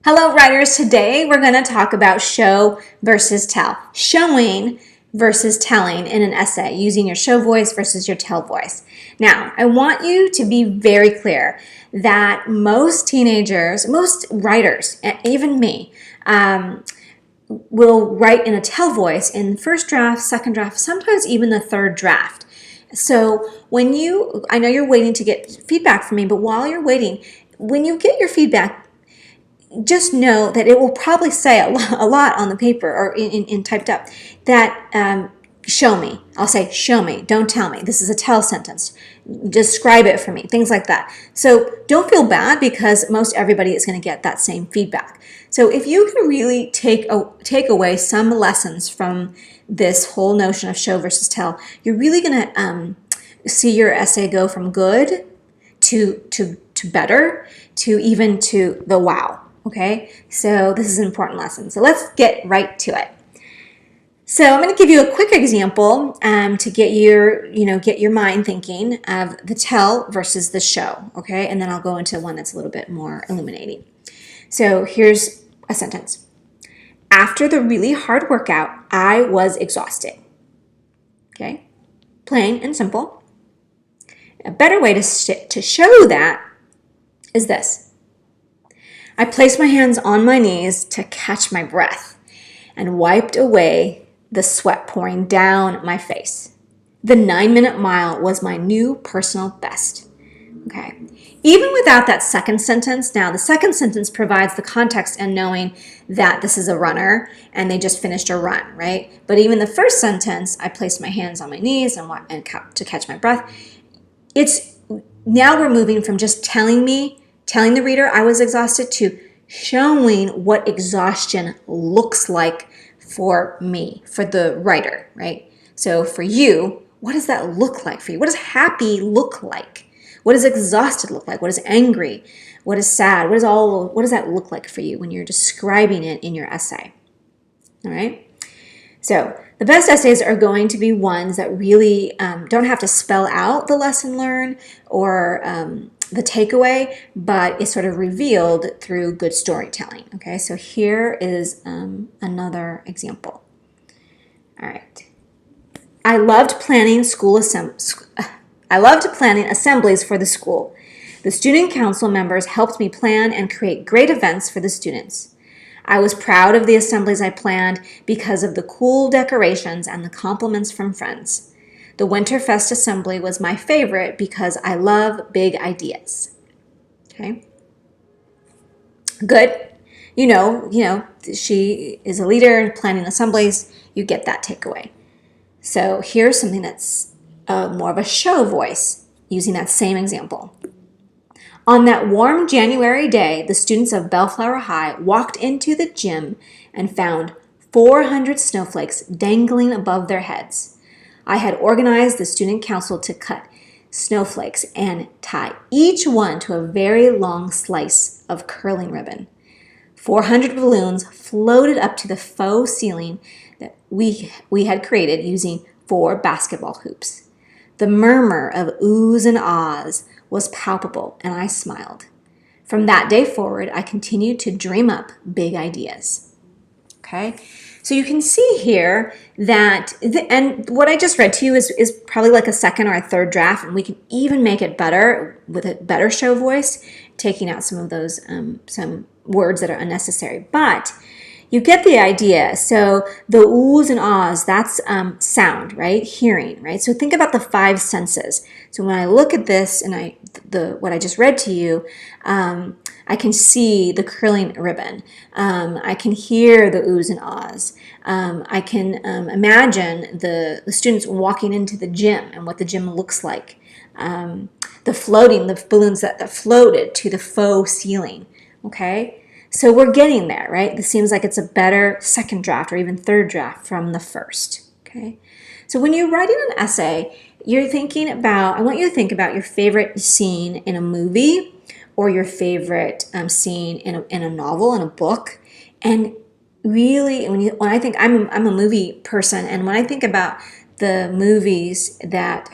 Hello writers, today we're going to talk about show versus tell. Showing versus telling in an essay using your show voice versus your tell voice. Now, I want you to be very clear that most teenagers, most writers, even me, will write in a tell voice in first draft, second draft, sometimes even the third draft. So I know you're waiting to get feedback from me, but while you're waiting, when you get your feedback, just know that it will probably say a lot on the paper or in typed up that show me. I'll say show me, don't tell me. This is a tell sentence. Describe it for me, things like that. So don't feel bad because most everybody is going to get that same feedback. So if you can really take away some lessons from this whole notion of show versus tell, you're really going to see your essay go from good to better to even to the wow. Okay, so this is an important lesson. So let's get right to it. So I'm going to give you a quick example to get your mind thinking of the tell versus the show. Okay, and then I'll go into one that's a little bit more illuminating. So here's a sentence. After the really hard workout, I was exhausted. Okay, plain and simple. A better way to show that is this. I placed my hands on my knees to catch my breath and wiped away the sweat pouring down my face. The 9-minute mile was my new personal best. Okay. Even without that second sentence, now the second sentence provides the context and knowing that this is a runner and they just finished a run, right? But even the first sentence, I placed my hands on my knees and to catch my breath. Now we're moving from just telling the reader I was exhausted to showing what exhaustion looks like for me, for the writer, right? So for you, what does that look like for you? What does happy look like? What does exhausted look like? What is angry? What is sad? What does that look like for you when you're describing it in your essay? All right? So the best essays are going to be ones that really don't have to spell out the lesson learned or the takeaway, but it's sort of revealed through good storytelling. Okay, so here is another example. All right. I loved planning assemblies for the school. The student council members helped me plan and create great events for the students. I was proud of the assemblies I planned because of the cool decorations and the compliments from friends. The Winterfest assembly was my favorite because I love big ideas. Okay. Good. You know, she is a leader in planning assemblies. You get that takeaway. So here's something that's more of a show voice using that same example. On that warm January day, the students of Bellflower High walked into the gym and found 400 snowflakes dangling above their heads. I had organized the student council to cut snowflakes and tie each one to a very long slice of curling ribbon. 400 balloons floated up to the faux ceiling that we had created using 4 basketball hoops. The murmur of oohs and ahs was palpable, and I smiled. From that day forward, I continued to dream up big ideas. Okay? So you can see here that, and what I just read to you is probably like a second or a third draft, and we can even make it better with a better show voice, taking out some of those, some words that are unnecessary. But you get the idea. So the oohs and ahs, that's sound, right? Hearing, right? So think about the 5 senses. So when I look at this and what I just read to you, I can see the curling ribbon. I can hear the oohs and ahs. I can imagine the students walking into the gym and what the gym looks like. The balloons that floated to the faux ceiling, okay? So we're getting there, right? This seems like it's a better second draft or even third draft from the first, okay? So when you're writing an essay, I want you to think about your favorite scene in a movie or your favorite scene in a novel, in a book. And really, when I think, I'm a movie person, and when I think about the movies that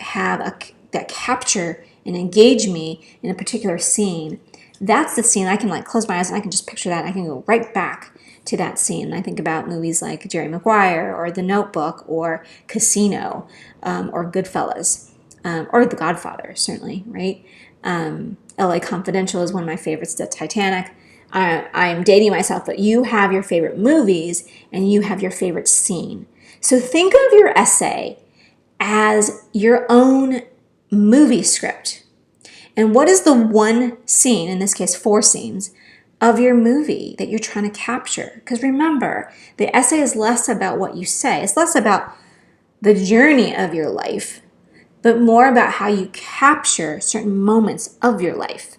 capture and engage me in a particular scene, that's the scene. I can like close my eyes and I can just picture that. I can go right back to that scene. I think about movies like Jerry Maguire or The Notebook or Casino or Goodfellas or The Godfather, certainly, right? LA Confidential is one of my favorites, The Titanic. I'm dating myself, but you have your favorite movies and you have your favorite scene. So think of your essay as your own movie script. And what is the one scene, in this case 4 scenes, of your movie that you're trying to capture? Because remember, the essay is less about what you say. It's less about the journey of your life, but more about how you capture certain moments of your life.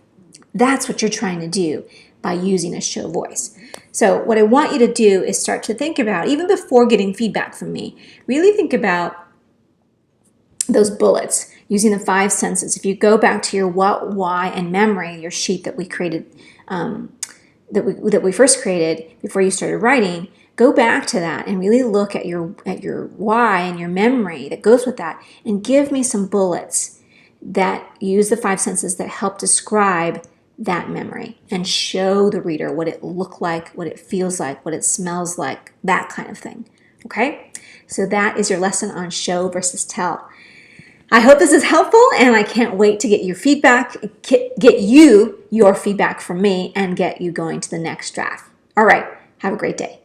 That's what you're trying to do by using a show voice. So what I want you to do is start to think about, even before getting feedback from me, really think about those bullets using the 5 senses. If you go back to your what, why, and memory, your sheet that we created, that we first created before you started writing, go back to that and really look at your why and your memory that goes with that, and give me some bullets that use the 5 senses that help describe that memory and show the reader what it looked like, what it feels like, what it smells like, that kind of thing. Okay? So that is your lesson on show versus tell. I hope this is helpful, and I can't wait to get your feedback, get you your feedback from me, and get you going to the next draft. All right, have a great day.